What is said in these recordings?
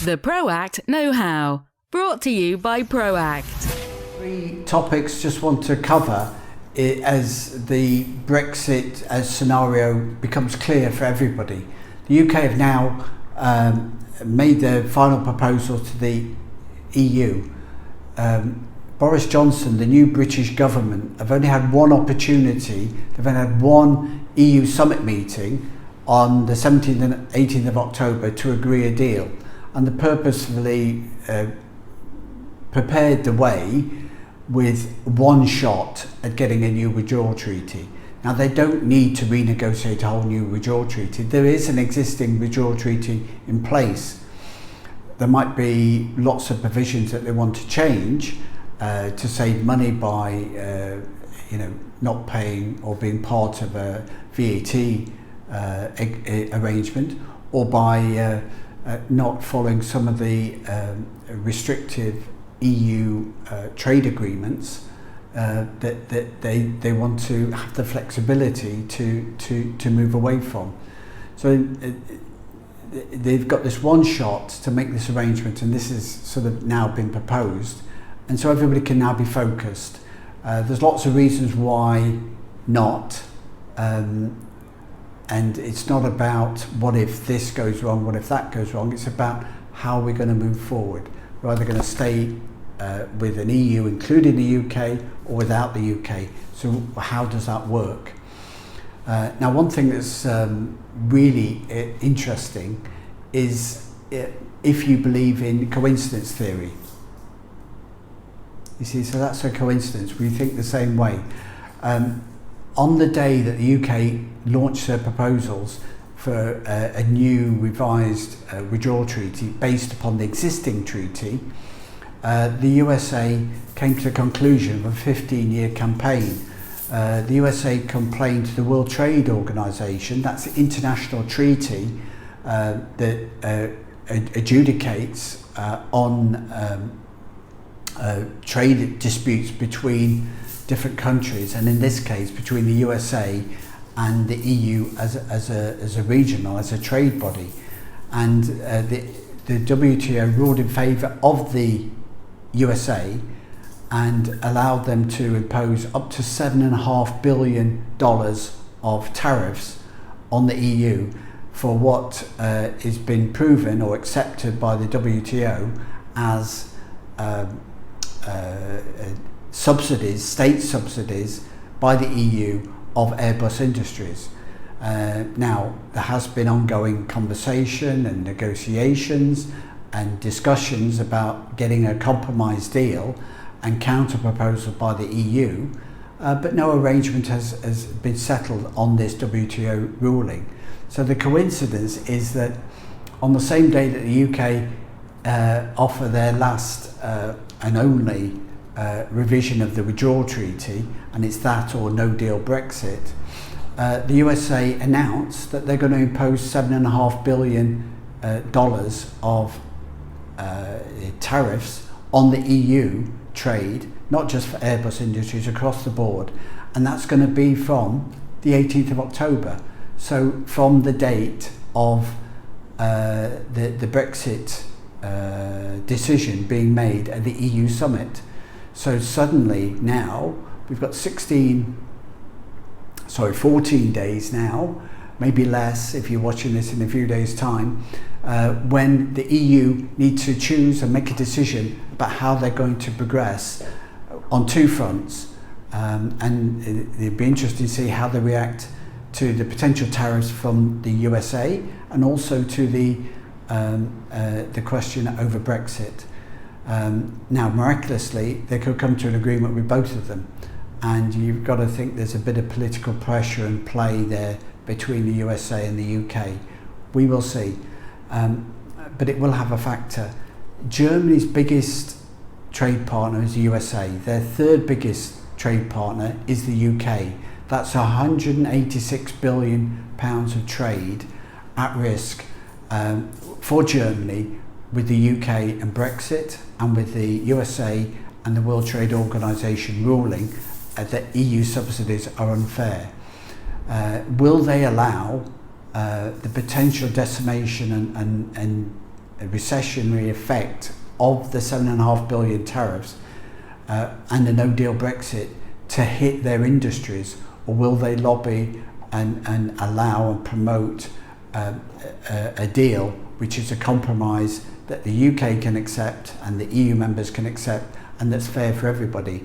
The ProACT Know-How, brought to you by ProACT. 3 topics just want to cover as the Brexit scenario becomes clear for everybody. The UK have now made their final proposal to the EU. Boris Johnson, the new British government, have only had one opportunity. They've only had one EU summit meeting on the 17th and 18th of October to agree a deal, and they purposefully prepared the way with one shot at getting a new withdrawal treaty. Now, they don't need to renegotiate a whole new withdrawal treaty. There is an existing withdrawal treaty in place. There might be lots of provisions that they want to change to save money by not paying or being part of a VAT arrangement, or by not following some of the restrictive EU trade agreements that they want to have the flexibility to move away from. So they've got this one shot to make this arrangement, and this is sort of now been proposed, and so everybody can now be focused. There's lots of reasons why not, and it's not about what if this goes wrong, what if that goes wrong. It's about how we're going to move forward. We're either going to stay with an EU, including the UK, or without the UK. So how does that work? Now, one thing that's really interesting is if you believe in coincidence theory. You see, so that's a coincidence. We think the same way. On the day that the UK launched their proposals for a new revised withdrawal treaty based upon the existing treaty, the USA came to the conclusion of a 15-year campaign. The USA complained to the World Trade Organization, that's the international treaty that adjudicates on trade disputes between different countries, and in this case between the USA and the EU as a regional, as a trade body. And the WTO ruled in favour of the USA and allowed them to impose up to $7.5 billion of tariffs on the EU for what has been proven or accepted by the WTO as subsidies, state subsidies by the EU of Airbus Industries. Now, there has been ongoing conversation and negotiations and discussions about getting a compromise deal and counter proposal by the EU, but no arrangement has been settled on this WTO ruling. So the coincidence is that on the same day that the UK offer their last and only revision of the withdrawal treaty, and it's that or no deal Brexit, the USA announced that they're going to impose $7.5 billion of tariffs on the EU trade, not just for Airbus Industries, across the board, and that's going to be from the 18th of October. So from the date of the Brexit decision being made at the EU summit. So suddenly now we've got 14 days now, maybe less if you're watching this in a few days' time, when the EU need to choose and make a decision about how they're going to progress on 2 fronts. And it'd be interesting to see how they react to the potential tariffs from the USA and also to the question over Brexit. Now, miraculously, they could come to an agreement with both of them, and you've got to think there's a bit of political pressure and play there between the USA and the UK. We will see, but it will have a factor. Germany's biggest trade partner is the USA. Their third biggest trade partner is the UK. That's £186 billion of trade at risk for Germany with the UK and Brexit, and with the USA and the World Trade Organization ruling that EU subsidies are unfair. Will they allow the potential decimation and recessionary effect of the 7.5 billion tariffs and a no-deal Brexit to hit their industries, or will they lobby and allow and promote a deal which is a compromise that the UK can accept and the EU members can accept, and that's fair for everybody,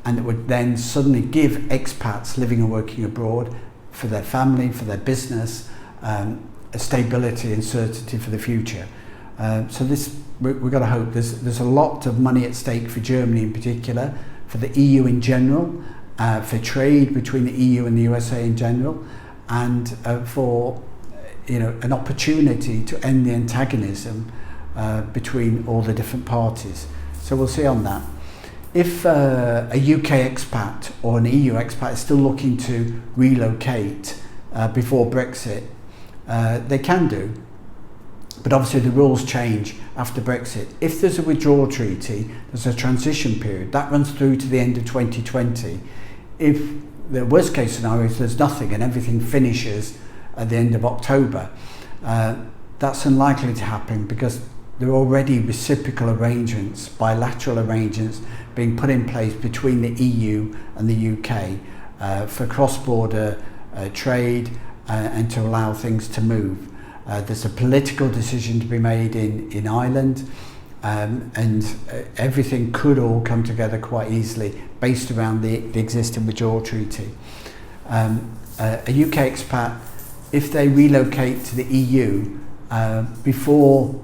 and it would then suddenly give expats living and working abroad, for their family, for their business, a stability and certainty for the future. So this, we've got to hope. There's a lot of money at stake for Germany in particular, for the EU in general, for trade between the EU and the USA in general, and for an opportunity to end the antagonism between all the different parties. So we'll see on that. If a UK expat or an EU expat is still looking to relocate before Brexit, they can do. But obviously the rules change after Brexit. If there's a withdrawal treaty, there's a transition period. That runs through to the end of 2020. If the worst case scenario is there's nothing and everything finishes at the end of October, that's unlikely to happen, because there are already reciprocal arrangements, bilateral arrangements being put in place between the EU and the UK for cross-border trade and to allow things to move. There's a political decision to be made in Ireland, and everything could all come together quite easily based around the existing withdrawal treaty. A UK expat, if they relocate to the EU before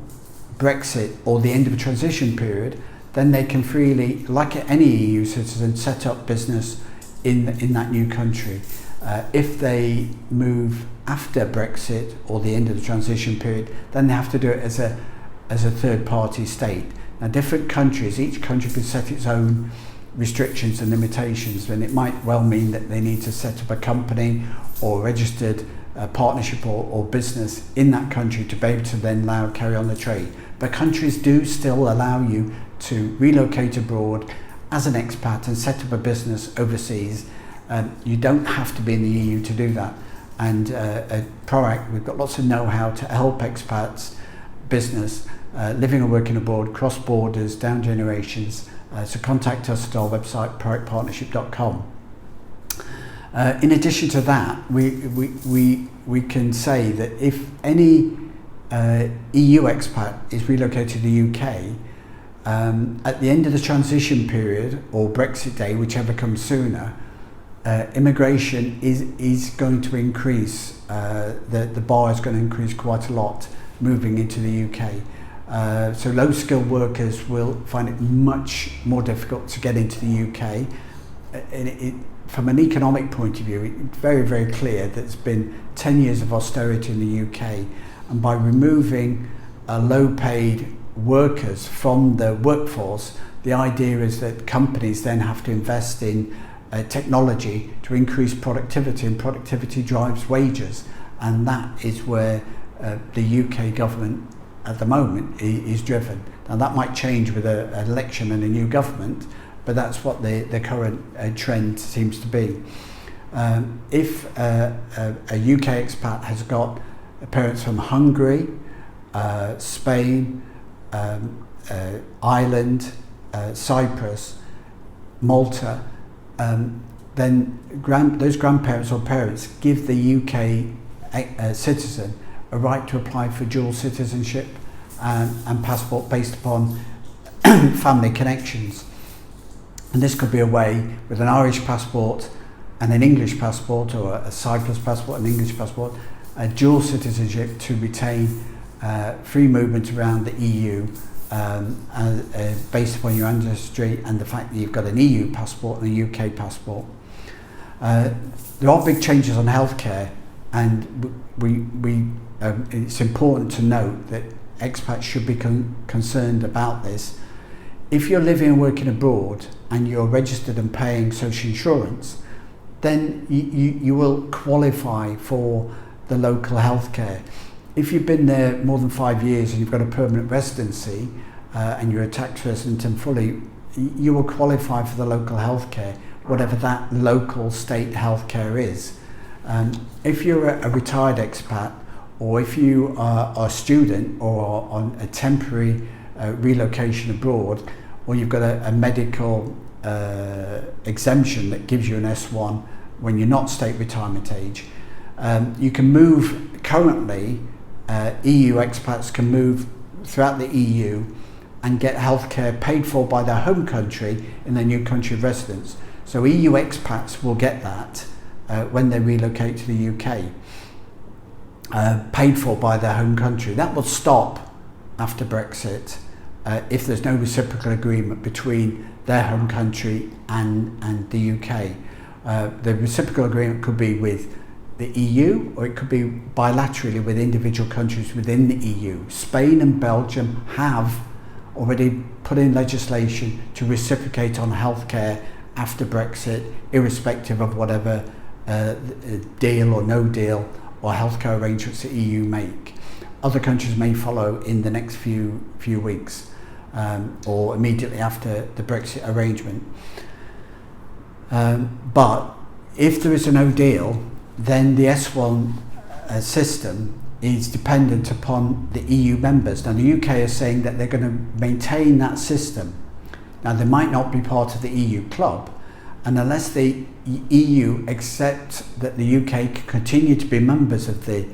Brexit or the end of a transition period, then they can freely, like any EU citizen, set up business in that new country. If they move after Brexit or the end of the transition period, then they have to do it as a third-party state. Now, different countries, each country can set its own restrictions and limitations, and it might well mean that they need to set up a company or registered partnership or business in that country to be able to then carry on the trade. But countries do still allow you to relocate abroad as an expat and set up a business overseas. You don't have to be in the EU to do that. And at ProACT, we've got lots of know-how to help expats, business, living and working abroad, cross borders, down generations. So contact us at our website, proactpartnership.com. In addition to that, we can say that if any EU expat is relocated to the UK, at the end of the transition period or Brexit Day, whichever comes sooner, immigration is going to increase. The bar is going to increase quite a lot moving into the UK. So low-skilled workers will find it much more difficult to get into the UK. From an economic point of view, it's very, very clear that it's been 10 years of austerity in the UK, and by removing low-paid workers from the workforce, the idea is that companies then have to invest in technology to increase productivity, and productivity drives wages, and that is where the UK government at the moment is driven. Now that might change with an election and a new government, but that's what the current trend seems to be. If a UK expat has got parents from Hungary, Spain, Ireland, Cyprus, Malta, then those grandparents or parents give the UK citizen a right to apply for dual citizenship and passport based upon family connections. And this could be a way with an Irish passport and an English passport, or a Cyprus passport and English passport, a dual citizenship to retain free movement around the EU based upon your ancestry and the fact that you've got an EU passport and a UK passport. There are big changes on healthcare, and it's important to note that expats should be concerned about this. If you're living and working abroad and you're registered and paying social insurance, then you will qualify for the local healthcare. If you've been there more than 5 years and you've got a permanent residency and you're a tax resident and fully, you will qualify for the local healthcare, whatever that local state healthcare is. If you're a retired expat or if you are a student or on a temporary relocation abroad, or you've got a medical exemption that gives you an S1 when you're not state retirement age, you can move. Currently, EU expats can move throughout the EU and get healthcare paid for by their home country in their new country of residence. So EU expats will get that when they relocate to the UK, paid for by their home country. That will stop after Brexit if there's no reciprocal agreement between their home country and the UK. The reciprocal agreement could be with the EU, or it could be bilaterally with individual countries within the EU. Spain and Belgium have already put in legislation to reciprocate on healthcare after Brexit, irrespective of whatever deal or no deal or healthcare arrangements the EU make. Other countries may follow in the next few weeks, or immediately after the Brexit arrangement. But if there is a no deal, then the S1 system is dependent upon the EU members. Now the UK is saying that they're going to maintain that system. Now they might not be part of the EU club, and unless the EU accept that the UK can continue to be members of the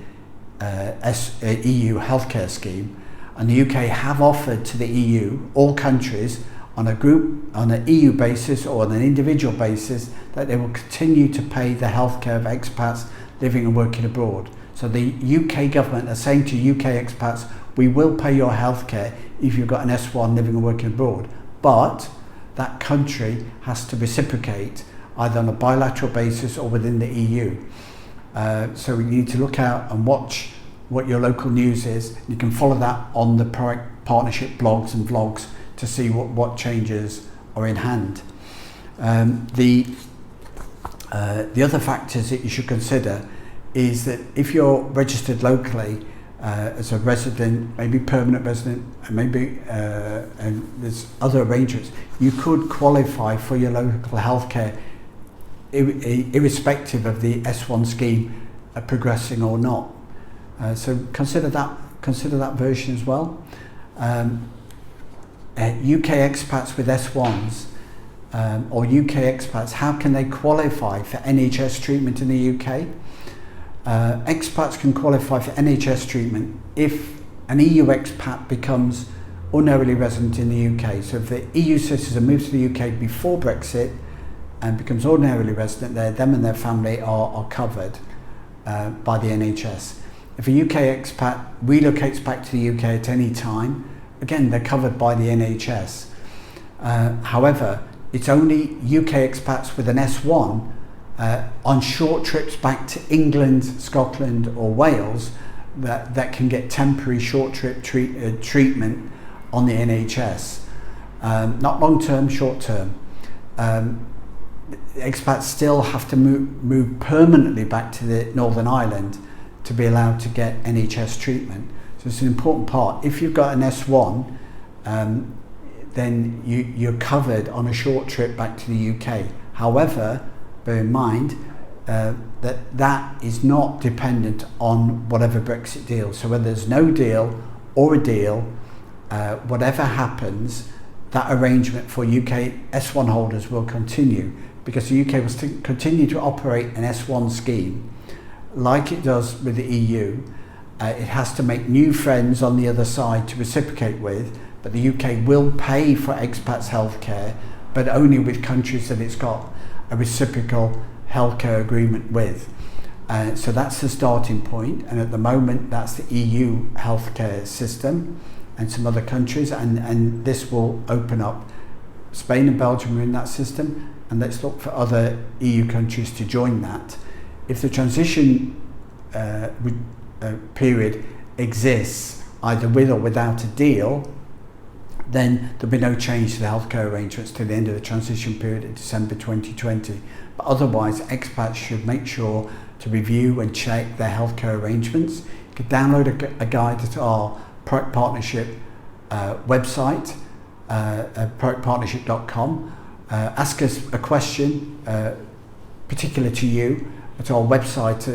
EU healthcare scheme, and the UK have offered to the EU, all countries, on an EU basis or on an individual basis, that they will continue to pay the healthcare of expats living and working abroad. So the UK government are saying to UK expats, we will pay your healthcare if you've got an S1 living and working abroad, but that country has to reciprocate either on a bilateral basis or within the EU. So you need to look out and watch what your local news is. You can follow that on the ProACT partnership blogs and vlogs to see what changes are in hand. The other factors that you should consider is that if you're registered locally as a resident, maybe permanent resident, and maybe and there's other arrangements, you could qualify for your local healthcare irrespective of the S1 scheme progressing or not. So consider that version as well. UK expats with S1s or UK expats, how can they qualify for NHS treatment in the UK? Expats can qualify for NHS treatment if an EU expat becomes ordinarily resident in the UK. So if the EU citizen moves to the UK before Brexit and becomes ordinarily resident there, them and their family are covered by the NHS. If a UK expat relocates back to the UK at any time, again, they're covered by the NHS. However, it's only UK expats with an S1 on short trips back to England, Scotland or Wales that can get temporary short trip treatment on the NHS. Not long term, short term. Expats still have to move permanently back to the Northern Ireland to be allowed to get NHS treatment. So it's an important part. If you've got an S1, then you're covered on a short trip back to the UK. However, bear in mind that is not dependent on whatever Brexit deal. So whether there's no deal or a deal, whatever happens, that arrangement for UK S1 holders will continue, because the UK will continue to operate an S1 scheme like it does with the EU. It has to make new friends on the other side to reciprocate with, but the UK will pay for expats healthcare, but only with countries that it's got a reciprocal healthcare agreement with. So that's the starting point, and at the moment that's the EU healthcare system and some other countries, and this will open up. Spain and Belgium are in that system, and let's look for other EU countries to join that. If the transition period exists either with or without a deal, then there'll be no change to the healthcare arrangements to the end of the transition period in December 2020. But otherwise, expats should make sure to review and check their healthcare arrangements. You can download a guide at our ProACT Partnership website, proactpartnership.com. Ask us a question particular to you at our website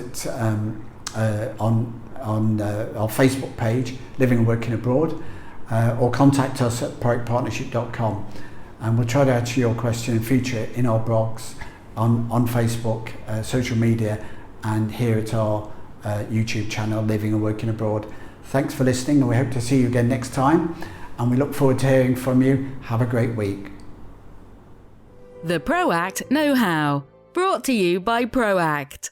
on our Facebook page, Living and Working Abroad, or contact us at proactpartnership.com. And we'll try to answer your question and feature it in our blogs, on Facebook, social media, and here at our YouTube channel, Living and Working Abroad. Thanks for listening, and we hope to see you again next time. And we look forward to hearing from you. Have a great week. The ProACT Know-How, brought to you by ProACT.